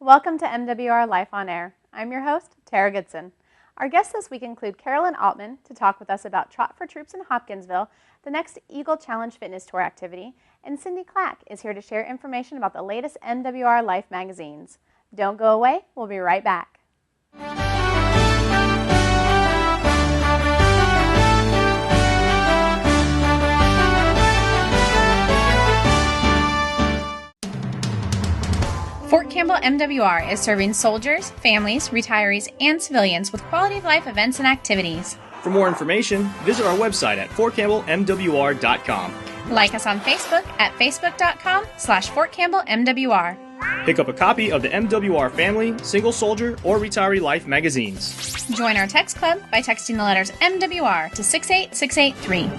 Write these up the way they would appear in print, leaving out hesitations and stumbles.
Welcome to MWR Life on Air. I'm your host, Tara Goodson. Our guests this week include Carolyn Altman to talk with us about Trot for Troops in Hopkinsville, the next Eagle Challenge Fitness Tour activity, and Cindy Clack is here to share information about the latest MWR Life magazines. Don't go away, we'll be right back. Fort Campbell MWR is serving soldiers, families, retirees, and civilians with quality of life events and activities. For more information, visit our website at fortcampbellmwr.com. Like us on Facebook at facebook.com/FortCampbellMWR. Pick up a copy of the MWR Family, Single Soldier, or Retiree Life magazines. Join our text club by texting the letters MWR to 68683.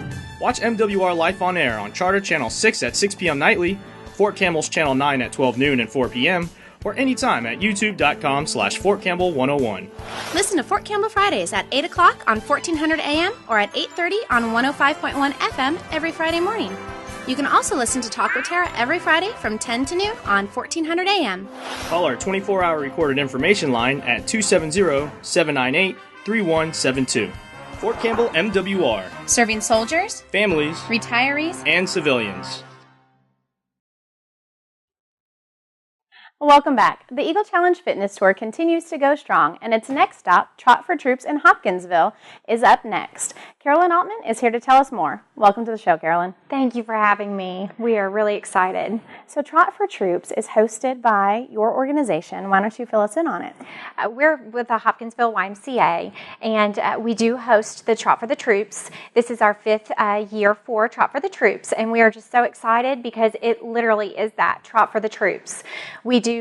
Watch MWR Life on Air on Charter Channel 6 at 6 p.m. nightly, Fort Campbell's Channel 9 at 12 noon and 4 p.m., or anytime at youtube.com/FortCampbell101. Listen to Fort Campbell Fridays at 8 o'clock on 1400 AM or at 8:30 on 105.1 FM every Friday morning. You can also listen to Talk with Tara every Friday from 10 to noon on 1400 AM. Call our 24-hour recorded information line at 270-798-3172. Fort Campbell MWR. Serving soldiers, families, retirees, and civilians. Welcome back. The Eagle Challenge Fitness Tour continues to go strong, and its next stop, Trot for Troops in Hopkinsville, is up next. Carolyn Altman is here to tell us more. Welcome to the show, Carolyn. Thank you for having me. We are really excited. So Trot for Troops is hosted by your organization. Why don't you fill us in on it? We're with the Hopkinsville YMCA, and we do host the Trot for the Troops. This is our fifth year for Trot for the Troops, and we are just so excited because it literally is that, Trot for the Troops. We do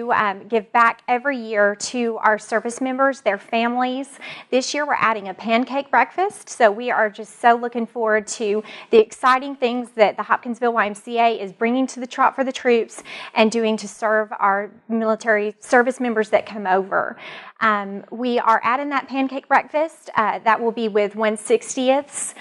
give back every year to our service members, their families. This year we're adding a pancake breakfast, so we are just so looking forward to the exciting things that the Hopkinsville YMCA is bringing to the Trot for the Troops and doing to serve our military service members that come over. We are adding that pancake breakfast. That will be with 1/60th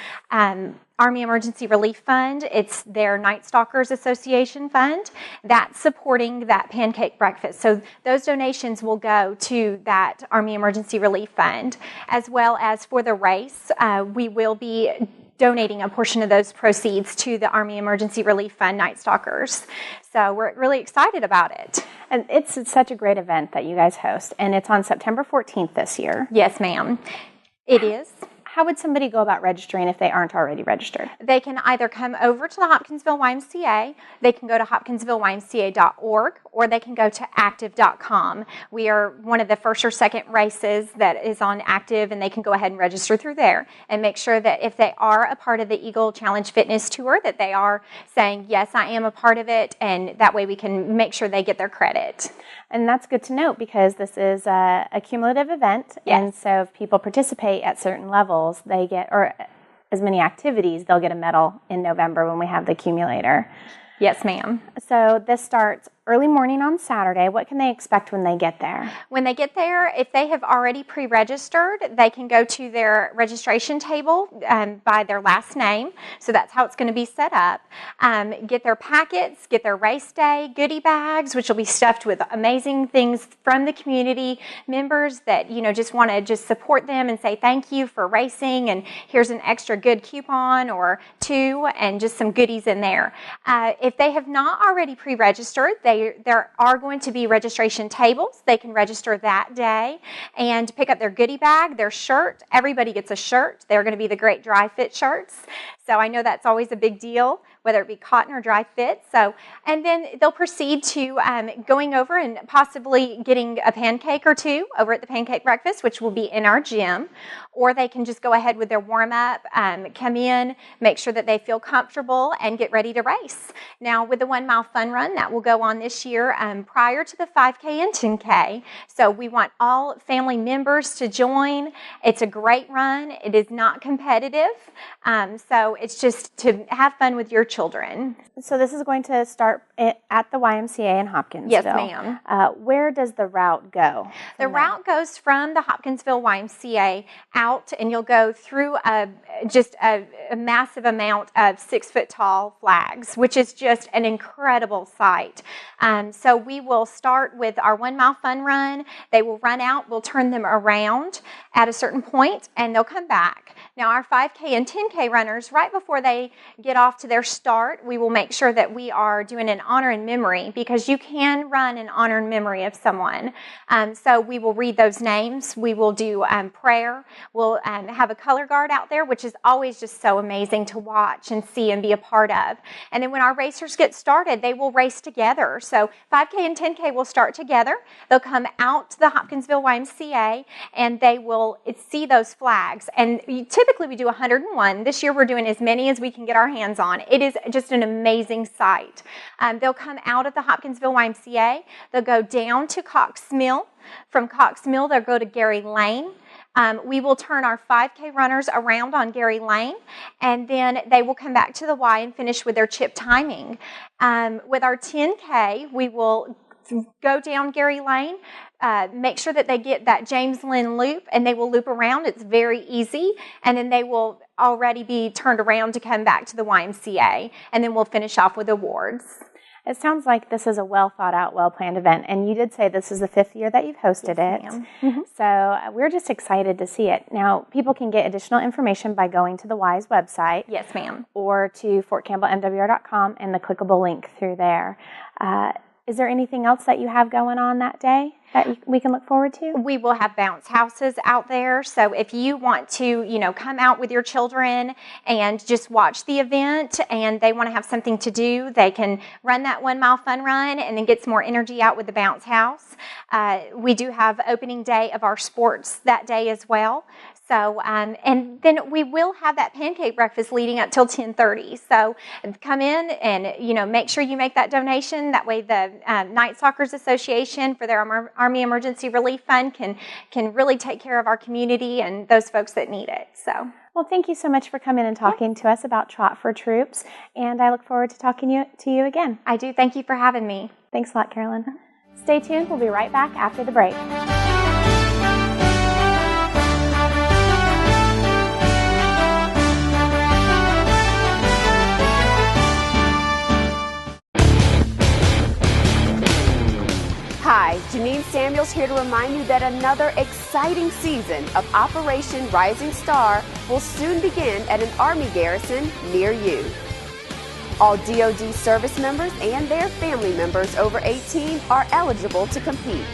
Army Emergency Relief Fund. It's their Night Stalkers Association fund that's supporting that pancake breakfast. So those donations will go to that Army Emergency Relief Fund. As well as for the race, we will be donating a portion of those proceeds to the Army Emergency Relief Fund Night Stalkers. So we're really excited about it. And it's such a great event that you guys host, and it's on September 14th this year. Yes, ma'am. It is. How would somebody go about registering if they aren't already registered? They can either come over to the Hopkinsville YMCA, they can go to hopkinsvilleymca.org, or they can go to active.com. We are one of the first or second races that is on Active, and they can go ahead and register through there and make sure that if they are a part of the Eagle Challenge Fitness Tour, that they are saying, yes, I am a part of it, and that way we can make sure they get their credit. And that's good to note because this is a cumulative event, yes. And so if people participate at certain levels, they get, or as many activities, they'll get a medal in November when we have the accumulator. Yes, ma'am. So this starts early morning on Saturday. What can they expect when they get there? When they get there, if they have already pre-registered, they can go to their registration table by their last name. So that's how it's going to be set up. Get their packets, get their race day goodie bags, which will be stuffed with amazing things from the community members that, just want to just support them and say thank you for racing, and here's an extra good coupon or two, and just some goodies in there. If they have not already pre-registered, there are going to be registration tables. They can register that day and pick up their goodie bag, their shirt. Everybody gets a shirt. They're going to be the great dry fit shirts. So I know that's always a big deal, whether it be cotton or dry fit. And then they'll proceed to going over and possibly getting a pancake or two over at the pancake breakfast, which will be in our gym. Or they can just go ahead with their warm-up, come in, make sure that they feel comfortable, and get ready to race. Now, with the 1 mile fun run, that will go on this year prior to the 5K and 10K. So we want all family members to join. It's a great run. It is not competitive. So So it's just to have fun with your children. So this is going to start at the YMCA in Hopkinsville. Yes, ma'am. Where does the route go? The route goes from the Hopkinsville YMCA out, and you'll go through just a massive amount of 6-foot-tall flags, which is just an incredible sight. So we will start with our 1 mile fun run. They will run out. We'll turn them around at a certain point, and they'll come back. Now, our 5K and 10K runners, right before they get off to their start, we will make sure that we are doing an honor and memory, because you can run an honor and memory of someone. So we will read those names. We will do prayer. We'll have a color guard out there, which is always just so amazing to watch and see and be a part of. And then when our racers get started, they will race together. So 5K and 10K will start together. They'll come out to the Hopkinsville YMCA, and they will see those flags. And typically we do 101. This year we're doing as many as we can get our hands on. It is just an amazing sight. They'll come out of the Hopkinsville YMCA. They'll go down to Cox Mill. From Cox Mill, they'll go to Gary Lane. We will turn our 5K runners around on Gary Lane, and then they will come back to the Y and finish with their chip timing. With our 10K, we will go down Gary Lane, make sure that they get that James Lynn loop, and they will loop around. It's very easy, and then they will already be turned around to come back to the YMCA, and then we'll finish off with awards. It sounds like this is a well-thought-out, well-planned event, and you did say this is the 5th year that you've hosted it. Mm-hmm. So we're just excited to see it. Now, people can get additional information by going to the Y's website. Yes, ma'am. Or to fortcampbellmwr.com and the clickable link through there. Is there anything else that you have going on that day that we can look forward to? We will have bounce houses out there. So if you want to, come out with your children and just watch the event, and they want to have something to do, they can run that 1 mile fun run and then get some more energy out with the bounce house. We do have opening day of our sports that day as well. So, and then we will have that pancake breakfast leading up till 10:30. So come in and, make sure you make that donation. That way the Night Soccer's Association for their Army Emergency Relief Fund can really take care of our community and those folks that need it. So. Well, thank you so much for coming and talking to us about Trot for Troops, and I look forward to talking to you again. I do. Thank you for having me. Thanks a lot, Carolyn. Stay tuned. We'll be right back after the break. Hi, Janine Samuels here to remind you that another exciting season of Operation Rising Star will soon begin at an Army garrison near you. All DoD service members and their family members over 18 are eligible to compete.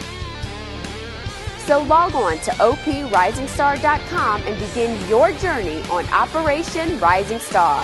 So log on to oprisingstar.com and begin your journey on Operation Rising Star.